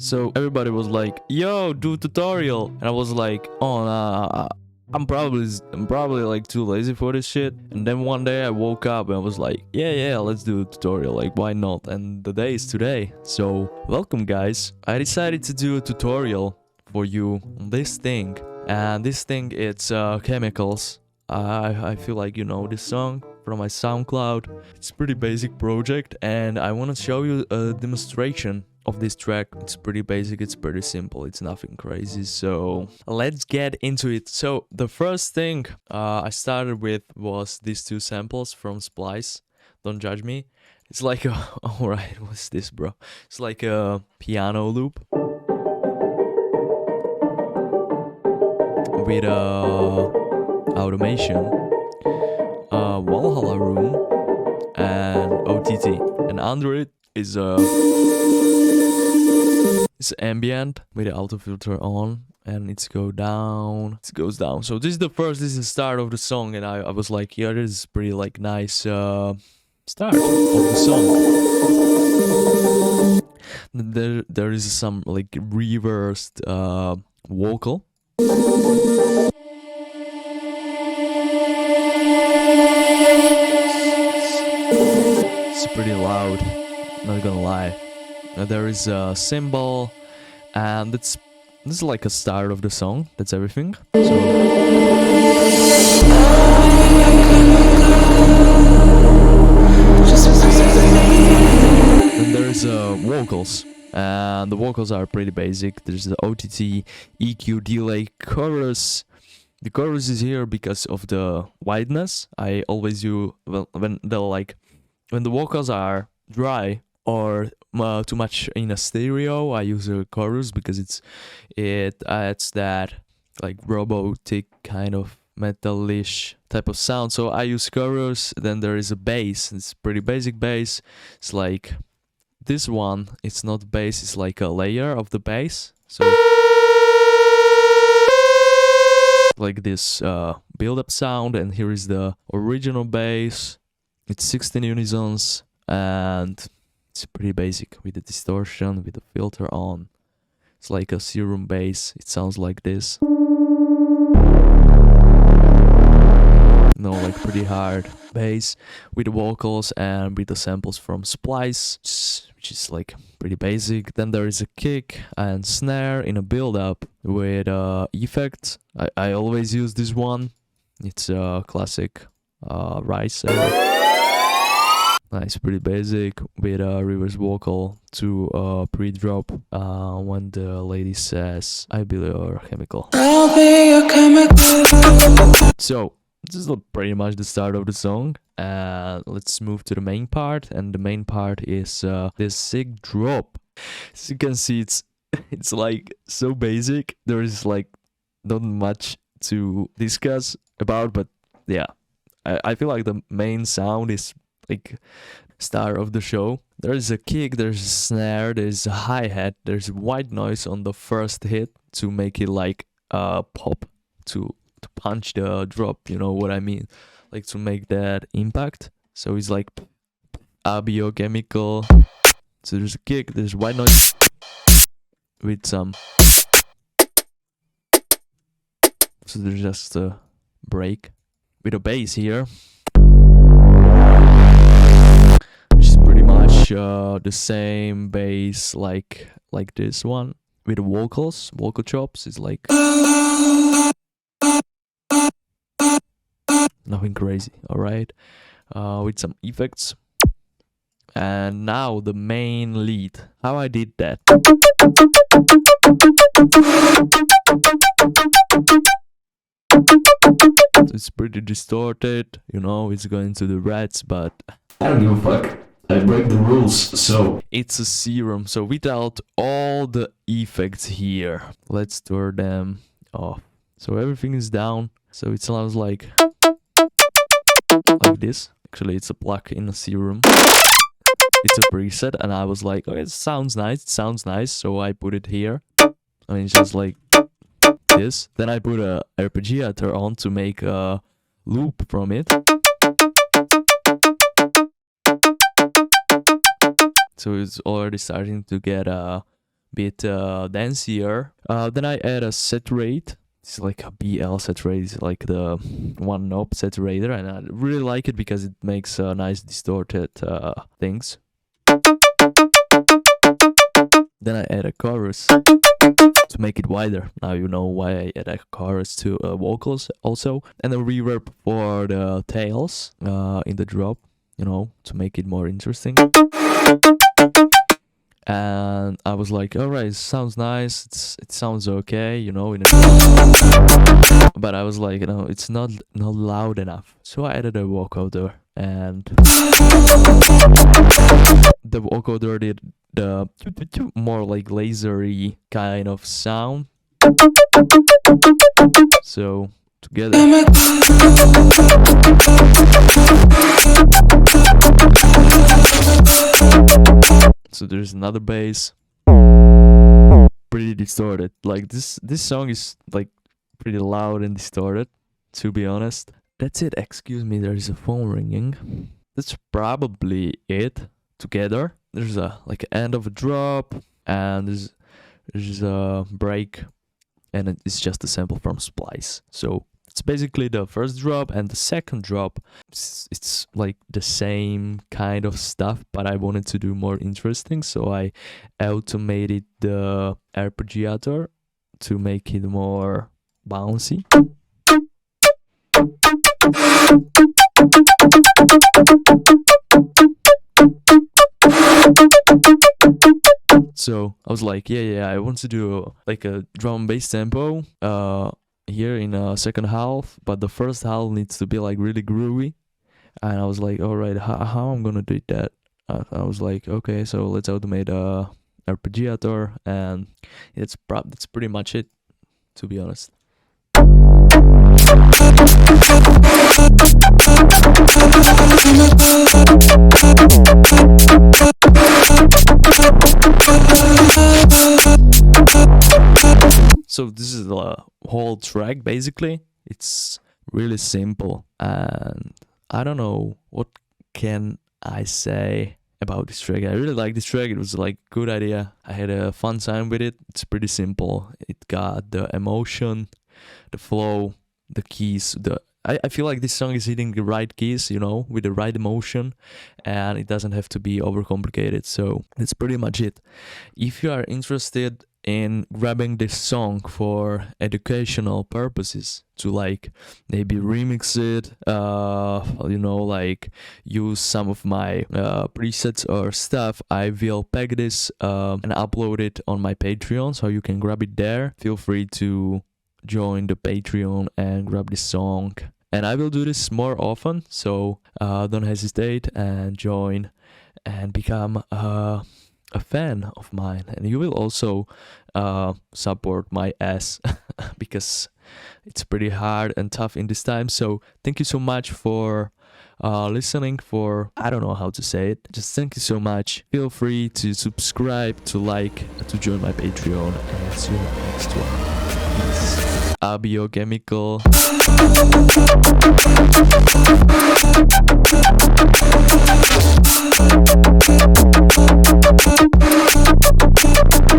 So everybody was like, yo, do tutorial. And I was like, oh, nah, I'm probably like too lazy for this shit. And then one day I woke up and I was like, yeah, let's do a tutorial. Like, why not? And the day is today. So welcome, guys. I decided to do a tutorial for you on this thing. And this thing, it's chemicals. I feel like you know this song from my SoundCloud. It's a pretty basic project and I want to show you a demonstration of this track. It's pretty basic, it's pretty simple, it's nothing crazy, so let's get into it. So the first thing I started with was these two samples from Splice. Don't judge me. It's like a alright, what's this, bro? It's like a piano loop with automation, Valhalla room, and OTT. And under it is it's ambient with the auto filter on, and it goes down. So this is the start of the song, and I was like, yeah, this is pretty like nice start of the song. There is some like reversed vocal. It's pretty loud, not gonna lie. There is a cymbal, and this is like a start of the song. That's everything. So then there is vocals, and the vocals are pretty basic. There's the OTT, EQ, delay, chorus. The chorus is here because of the wideness. I always use when the vocals are dry or too much in a stereo, I use a chorus because it adds that like robotic kind of metalish type of sound. So I use chorus. Then there is a bass. It's pretty basic bass. It's like this one. It's not bass. It's like a layer of the bass. So like this build-up sound. And here is the original bass. It's 16 unisons and it's pretty basic with the distortion, with the filter on. It's like a serum bass. It sounds like this. No, like pretty hard bass with the vocals and with the samples from Splice, which is like pretty basic. Then there is a kick and snare in a build-up with effects. I always use this one. It's a classic Rice. Nice, pretty basic with a reverse vocal to pre-drop when the lady says, "I'll be your chemical." I'll be your chemical. So this is pretty much the start of the song. Let's move to the main part, and the main part is this sick drop. As you can see, it's like so basic. There is like not much to discuss about, but yeah, I feel like the main sound is like star of the show. There's a kick, there's a snare, there's a hi-hat, there's white noise on the first hit to make it like pop, to punch the drop, you know what I mean, like to make that impact. So it's like biochemical. So there's a kick, there's white noise with some, so there's just a break with a bass here, the same bass like this one with the vocal chops. Is like nothing crazy, all right, with some effects. And now the main lead, how I did that. It's pretty distorted, you know, it's going to the reds, but I don't give a fuck. I break the rules, so it's a serum. So without all the effects here, let's turn them off. So everything is down. So it sounds like this. Actually, it's a plug in a serum. It's a preset, and I was like, okay, it sounds nice. So I put it here. I mean, it's just like this. Then I put a arpeggiator on to make a loop from it. So it's already starting to get bit dancier. Then I add a saturate. It's like a BL saturate, it's like the one knob saturator, and I really like it because it makes nice distorted things. Then I add a chorus to make it wider. Now you know why I add a chorus to vocals also. And a reverb for the tails in the drop, you know, to make it more interesting. And I was like, all right, it sounds nice. It sounds okay, you know. But I was like, you know, it's not loud enough. So I added a vocoder, and the vocoder did the more like lasery kind of sound. So together. So there's another bass, pretty distorted. Like this song is like pretty loud and distorted, to be honest. That's it. Excuse me, there is a phone ringing. That's probably it. Together, there's a like end of a drop, and there's a break, and it's just a sample from Splice. So it's basically the first drop and the second drop. It's like the same kind of stuff, but I wanted to do more interesting, so I automated the arpeggiator to make it more bouncy. So I was like, yeah, I want to do like a drum bass tempo here in a second half, but the first half needs to be like really groovy. And I was like, all right, how I'm gonna do that? I was like, okay, so let's automate a arpeggiator, and that's pretty much it, to be honest. So this is the whole track basically. It's really simple, and I don't know what can I say about this track. I really like this track. It was like good idea. I had a fun time with it. It's pretty simple. It got the emotion, the flow, the keys, I feel like this song is hitting the right keys, you know, with the right emotion, and it doesn't have to be overcomplicated. So that's pretty much it. If you are interested in grabbing this song for educational purposes, to like maybe remix it, you know, like use some of my presets or stuff, I will pack this and upload it on my Patreon, so you can grab it there. Feel free to join the Patreon and grab this song, and I will do this more often, so don't hesitate and join and become a fan of mine, and you will also support my ass because it's pretty hard and tough in this time. So thank you so much for listening, for I don't know how to say it, just thank you so much. Feel free to subscribe, to like, to join my Patreon, and see you in the next one. Peace. Biochemical.